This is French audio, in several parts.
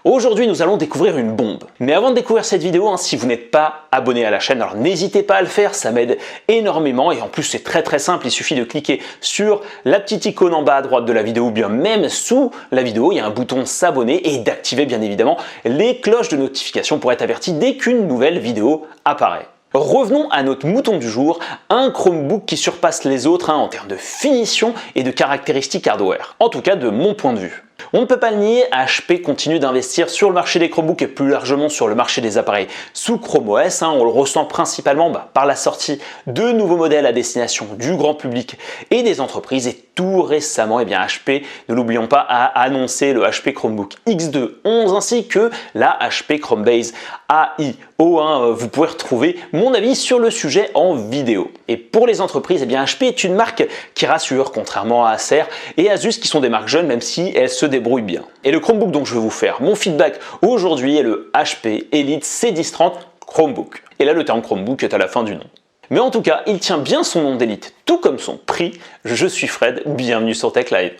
Aujourd'hui, nous allons découvrir une bombe. Mais avant de découvrir cette vidéo, si vous n'êtes pas abonné à la chaîne, alors n'hésitez pas à le faire, ça m'aide énormément et en plus c'est très simple, il suffit de cliquer sur la petite icône en bas à droite de la vidéo ou bien même sous la vidéo, il y a un bouton s'abonner et d'activer bien évidemment les cloches de notification pour être averti dès qu'une nouvelle vidéo apparaît. Revenons à notre mouton du jour, un Chromebook qui surpasse les autres en termes de finition et de caractéristiques hardware, en tout cas de mon point de vue. On ne peut pas le nier, HP continue d'investir sur le marché des Chromebooks et plus largement sur le marché des appareils sous Chrome OS. On le ressent principalement par la sortie de nouveaux modèles à destination du grand public et des entreprises. Et tout récemment, HP, ne l'oublions pas, a annoncé le HP Chromebook X2 11 ainsi que la HP Chromebase AIO. Vous pouvez retrouver mon avis sur le sujet en vidéo. Et pour les entreprises, HP est une marque qui rassure, contrairement à Acer et Asus qui sont des marques jeunes même si elles se débrouillent bien. Et le Chromebook dont je vais vous faire mon feedback aujourd'hui est le HP Elite C1030 Chromebook. Et là, le terme Chromebook est à la fin du nom. Mais en tout cas, il tient bien son nom d'élite, tout comme son prix. Je suis Fred, bienvenue sur Tech Live.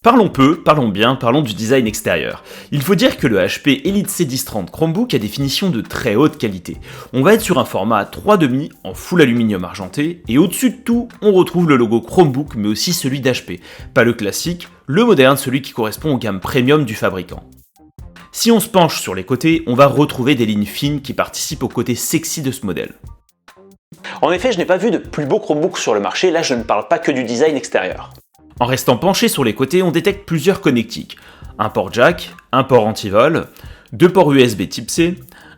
Parlons peu, parlons bien, parlons du design extérieur. Il faut dire que le HP Elite C1030 Chromebook a des finitions de très haute qualité. On va être sur un format 3,5 en full aluminium argenté, et au-dessus de tout, on retrouve le logo Chromebook mais aussi celui d'HP. Pas le classique, le moderne, celui qui correspond aux gammes premium du fabricant. Si on se penche sur les côtés, on va retrouver des lignes fines qui participent au côté sexy de ce modèle. En effet, je n'ai pas vu de plus beau Chromebook sur le marché, là je ne parle pas que du design extérieur. En restant penché sur les côtés, on détecte plusieurs connectiques. Un port jack, un port anti-vol, deux ports USB type C,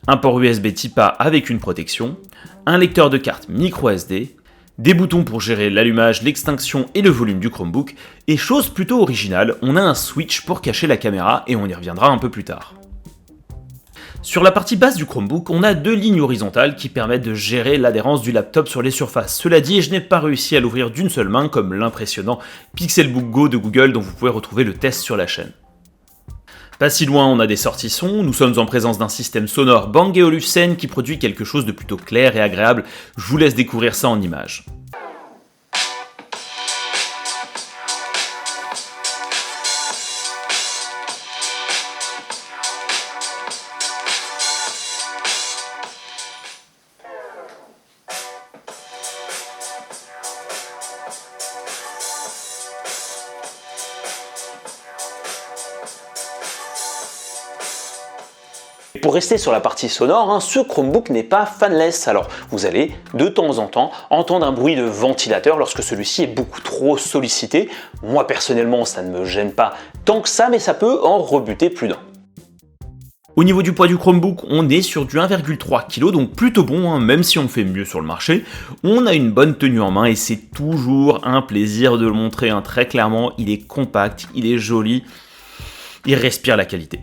un port USB type A avec une protection, un lecteur de carte micro SD, des boutons pour gérer l'allumage, l'extinction et le volume du Chromebook, et chose plutôt originale, on a un switch pour cacher la caméra et on y reviendra un peu plus tard. Sur la partie basse du Chromebook, on a deux lignes horizontales qui permettent de gérer l'adhérence du laptop sur les surfaces. Cela dit, je n'ai pas réussi à l'ouvrir d'une seule main comme l'impressionnant Pixelbook Go de Google dont vous pouvez retrouver le test sur la chaîne. Pas si loin, on a des sorties son, nous sommes en présence d'un système sonore Bang & Olufsen qui produit quelque chose de plutôt clair et agréable. Je vous laisse découvrir ça en images. Pour rester sur la partie sonore, ce Chromebook n'est pas fanless, alors vous allez de temps en temps entendre un bruit de ventilateur lorsque celui-ci est beaucoup trop sollicité. Moi personnellement ça ne me gêne pas tant que ça, mais ça peut en rebuter plus d'un. Au niveau du poids du Chromebook, on est sur du 1,3 kg, donc plutôt bon, même si on fait mieux sur le marché. On a une bonne tenue en main et c'est toujours un plaisir de le montrer, très clairement. Il est compact, il est joli, il respire la qualité.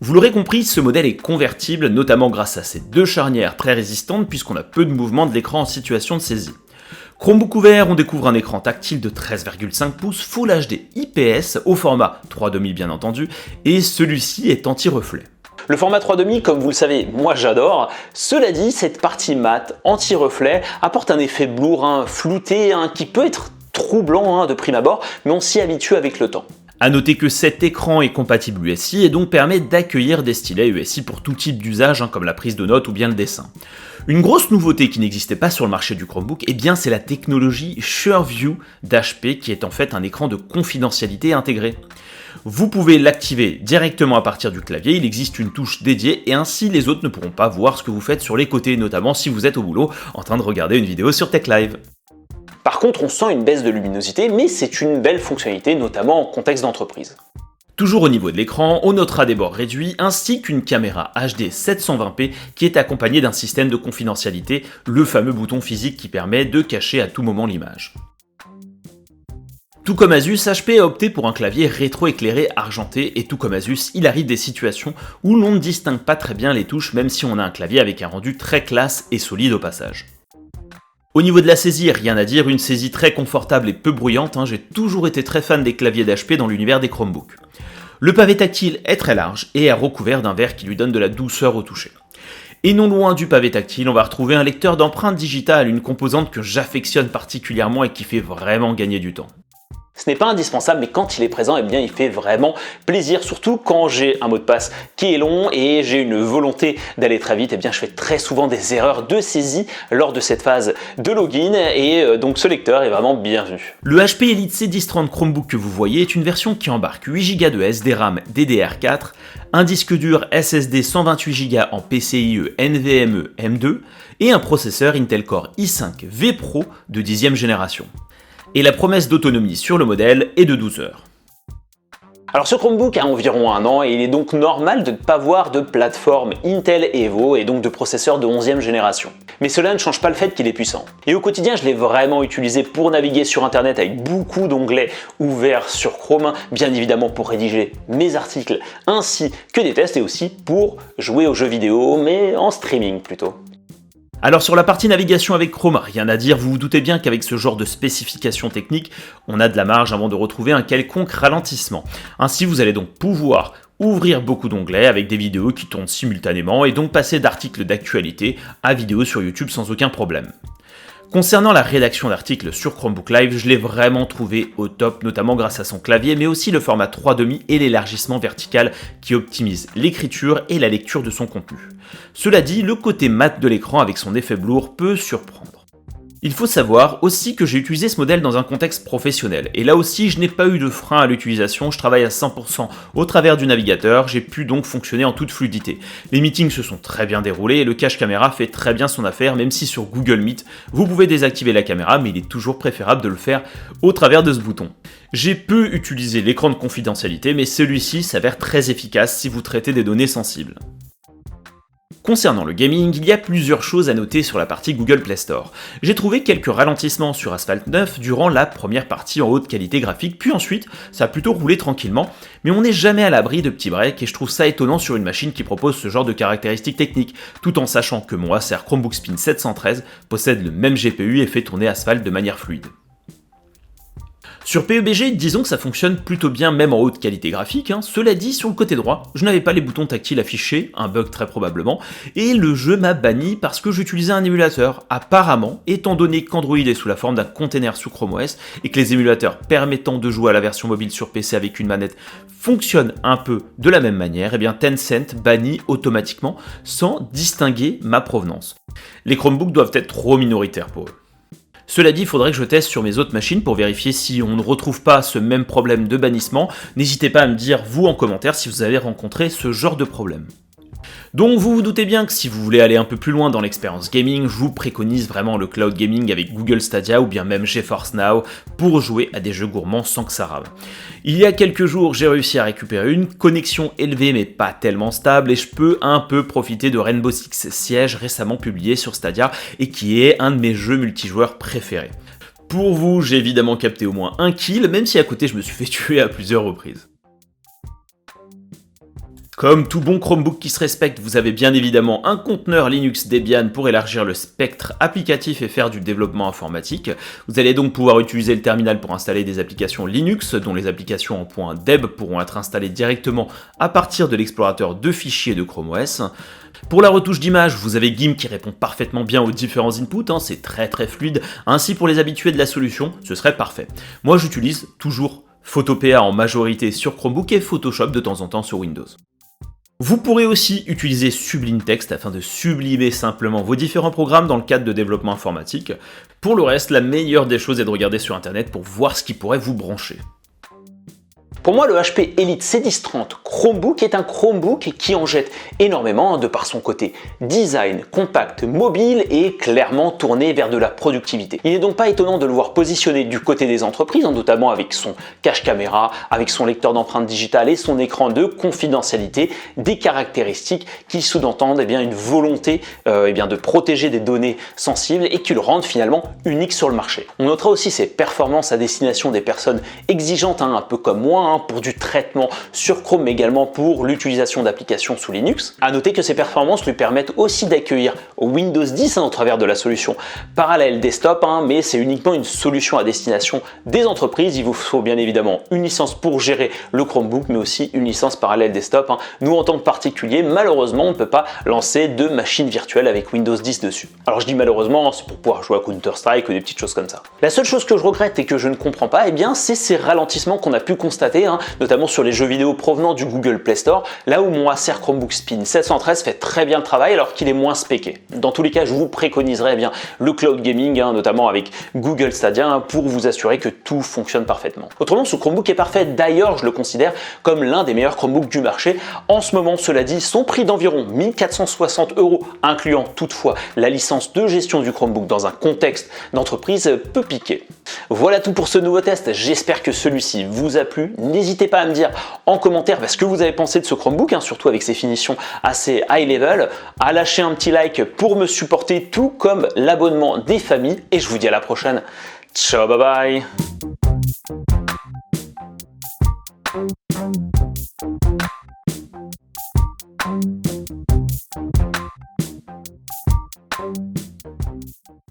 Vous l'aurez compris, ce modèle est convertible, notamment grâce à ses deux charnières très résistantes puisqu'on a peu de mouvement de l'écran en situation de saisie. Chromebook ouvert, on découvre un écran tactile de 13,5 pouces Full HD IPS au format 3,5 bien entendu, et celui-ci est anti-reflet. Le format 3,5, comme vous le savez, moi j'adore. Cela dit, cette partie mat anti-reflet apporte un effet blur, flouté, qui peut être troublant de prime abord, mais on s'y habitue avec le temps. A noter que cet écran est compatible USI et donc permet d'accueillir des stylets USI pour tout type d'usage comme la prise de notes ou bien le dessin. Une grosse nouveauté qui n'existait pas sur le marché du Chromebook, c'est la technologie SureView d'HP qui est en fait un écran de confidentialité intégré. Vous pouvez l'activer directement à partir du clavier, il existe une touche dédiée et ainsi les autres ne pourront pas voir ce que vous faites sur les côtés, notamment si vous êtes au boulot en train de regarder une vidéo sur Tech Live. Par contre, on sent une baisse de luminosité, mais c'est une belle fonctionnalité, notamment en contexte d'entreprise. Toujours au niveau de l'écran, on notera des bords réduits ainsi qu'une caméra HD 720p qui est accompagnée d'un système de confidentialité, le fameux bouton physique qui permet de cacher à tout moment l'image. Tout comme Asus, HP a opté pour un clavier rétro-éclairé argenté et tout comme Asus, il arrive des situations où l'on ne distingue pas très bien les touches même si on a un clavier avec un rendu très classe et solide au passage. Au niveau de la saisie, rien à dire, une saisie très confortable et peu bruyante, j'ai toujours été très fan des claviers d'HP dans l'univers des Chromebooks. Le pavé tactile est très large et est recouvert d'un verre qui lui donne de la douceur au toucher. Et non loin du pavé tactile, on va retrouver un lecteur d'empreintes digitales, une composante que j'affectionne particulièrement et qui fait vraiment gagner du temps. Ce n'est pas indispensable, mais quand il est présent, eh bien, il fait vraiment plaisir, surtout quand j'ai un mot de passe qui est long et j'ai une volonté d'aller très vite. Eh bien, je fais très souvent des erreurs de saisie lors de cette phase de login et donc ce lecteur est vraiment bienvenu. Le HP Elite C1030 Chromebook que vous voyez est une version qui embarque 8 Go de SD-RAM DDR4, un disque dur SSD 128 Go en PCIe NVMe M2 et un processeur Intel Core i5 V Pro de 10e génération. Et la promesse d'autonomie sur le modèle est de 12 heures. Alors ce Chromebook a environ 1 an et il est donc normal de ne pas voir de plateforme Intel Evo et donc de processeur de 11e génération. Mais cela ne change pas le fait qu'il est puissant. Et au quotidien, je l'ai vraiment utilisé pour naviguer sur internet avec beaucoup d'onglets ouverts sur Chrome, bien évidemment pour rédiger mes articles ainsi que des tests et aussi pour jouer aux jeux vidéo, mais en streaming plutôt. Alors sur la partie navigation avec Chrome, rien à dire, vous vous doutez bien qu'avec ce genre de spécifications techniques, on a de la marge avant de retrouver un quelconque ralentissement. Ainsi vous allez donc pouvoir ouvrir beaucoup d'onglets avec des vidéos qui tournent simultanément et donc passer d'articles d'actualité à vidéos sur YouTube sans aucun problème. Concernant la rédaction d'articles sur Chromebook Live, je l'ai vraiment trouvé au top, notamment grâce à son clavier, mais aussi le format 3,5 et l'élargissement vertical qui optimise l'écriture et la lecture de son contenu. Cela dit, le côté mat de l'écran avec son effet blur peut surprendre. Il faut savoir aussi que j'ai utilisé ce modèle dans un contexte professionnel, et là aussi je n'ai pas eu de frein à l'utilisation, je travaille à 100% au travers du navigateur, j'ai pu donc fonctionner en toute fluidité. Les meetings se sont très bien déroulés et le cache caméra fait très bien son affaire, même si sur Google Meet, vous pouvez désactiver la caméra, mais il est toujours préférable de le faire au travers de ce bouton. J'ai peu utilisé l'écran de confidentialité, mais celui-ci s'avère très efficace si vous traitez des données sensibles. Concernant le gaming, il y a plusieurs choses à noter sur la partie Google Play Store. J'ai trouvé quelques ralentissements sur Asphalt 9 durant la première partie en haute qualité graphique, puis ensuite ça a plutôt roulé tranquillement, mais on n'est jamais à l'abri de petits breaks et je trouve ça étonnant sur une machine qui propose ce genre de caractéristiques techniques, tout en sachant que mon Acer Chromebook Spin 713 possède le même GPU et fait tourner Asphalt de manière fluide. Sur PUBG, disons que ça fonctionne plutôt bien même en haute qualité graphique, Cela dit, sur le côté droit, je n'avais pas les boutons tactiles affichés, un bug très probablement, et le jeu m'a banni parce que j'utilisais un émulateur. Apparemment, étant donné qu'Android est sous la forme d'un container sous Chrome OS, et que les émulateurs permettant de jouer à la version mobile sur PC avec une manette fonctionnent un peu de la même manière, et bien Tencent bannit automatiquement sans distinguer ma provenance. Les Chromebooks doivent être trop minoritaires pour eux. Cela dit, il faudrait que je teste sur mes autres machines pour vérifier si on ne retrouve pas ce même problème de bannissement. N'hésitez pas à me dire, vous, en commentaire, si vous avez rencontré ce genre de problème. Donc vous vous doutez bien que si vous voulez aller un peu plus loin dans l'expérience gaming, je vous préconise vraiment le cloud gaming avec Google Stadia ou bien même GeForce Now pour jouer à des jeux gourmands sans que ça rave. Il y a quelques jours, j'ai réussi à récupérer une connexion élevée mais pas tellement stable et je peux un peu profiter de Rainbow Six Siege récemment publié sur Stadia et qui est un de mes jeux multijoueurs préférés. Pour vous, j'ai évidemment capté au moins un kill, même si à côté je me suis fait tuer à plusieurs reprises. Comme tout bon Chromebook qui se respecte, vous avez bien évidemment un conteneur Linux Debian pour élargir le spectre applicatif et faire du développement informatique. Vous allez donc pouvoir utiliser le terminal pour installer des applications Linux, dont les applications en .deb pourront être installées directement à partir de l'explorateur de fichiers de Chrome OS. Pour la retouche d'image, vous avez GIMP qui répond parfaitement bien aux différents inputs, c'est très fluide. Ainsi pour les habitués de la solution, ce serait parfait. Moi j'utilise toujours Photopea en majorité sur Chromebook et Photoshop de temps en temps sur Windows. Vous pourrez aussi utiliser Sublime Text afin de sublimer simplement vos différents programmes dans le cadre de développement informatique. Pour le reste, la meilleure des choses est de regarder sur internet pour voir ce qui pourrait vous brancher. Pour moi, le HP Elite C1030 Chromebook est un Chromebook qui en jette énormément de par son côté design, compact, mobile et clairement tourné vers de la productivité. Il n'est donc pas étonnant de le voir positionné du côté des entreprises, notamment avec son cache caméra, avec son lecteur d'empreintes digitales et son écran de confidentialité, des caractéristiques qui sous-entendent une volonté de protéger des données sensibles et qui le rendent finalement unique sur le marché. On notera aussi ses performances à destination des personnes exigeantes, un peu comme moi, hein, pour du traitement sur Chrome, mais également pour l'utilisation d'applications sous Linux. À noter que ces performances lui permettent aussi d'accueillir Windows 10 hein, au travers de la solution Parallel Desktop, hein, mais c'est uniquement une solution à destination des entreprises. Il vous faut bien évidemment une licence pour gérer le Chromebook, mais aussi une licence Parallel Desktop. Hein. Nous, en tant que particulier, malheureusement, on ne peut pas lancer de machine virtuelle avec Windows 10 dessus. Alors je dis malheureusement, c'est pour pouvoir jouer à Counter-Strike ou des petites choses comme ça. La seule chose que je regrette et que je ne comprends pas, eh bien, c'est ces ralentissements qu'on a pu constater, hein, notamment sur les jeux vidéo provenant du Google Play Store, là où mon Acer Chromebook Spin 713 fait très bien le travail alors qu'il est moins spéqué. Dans tous les cas, je vous préconiserais bien le cloud gaming, hein, notamment avec Google Stadia, hein, pour vous assurer que tout fonctionne parfaitement. Autrement, ce Chromebook est parfait. D'ailleurs, je le considère comme l'un des meilleurs Chromebooks du marché. En ce moment, cela dit, son prix d'environ 1460 €, incluant toutefois la licence de gestion du Chromebook dans un contexte d'entreprise, peut piquer. Voilà tout pour ce nouveau test. J'espère que celui-ci vous a plu. N'hésitez pas à me dire en commentaire ce que vous avez pensé de ce Chromebook, hein, surtout avec ses finitions assez high level, à lâcher un petit like pour me supporter, tout comme l'abonnement des familles. Et je vous dis à la prochaine. Ciao, bye bye.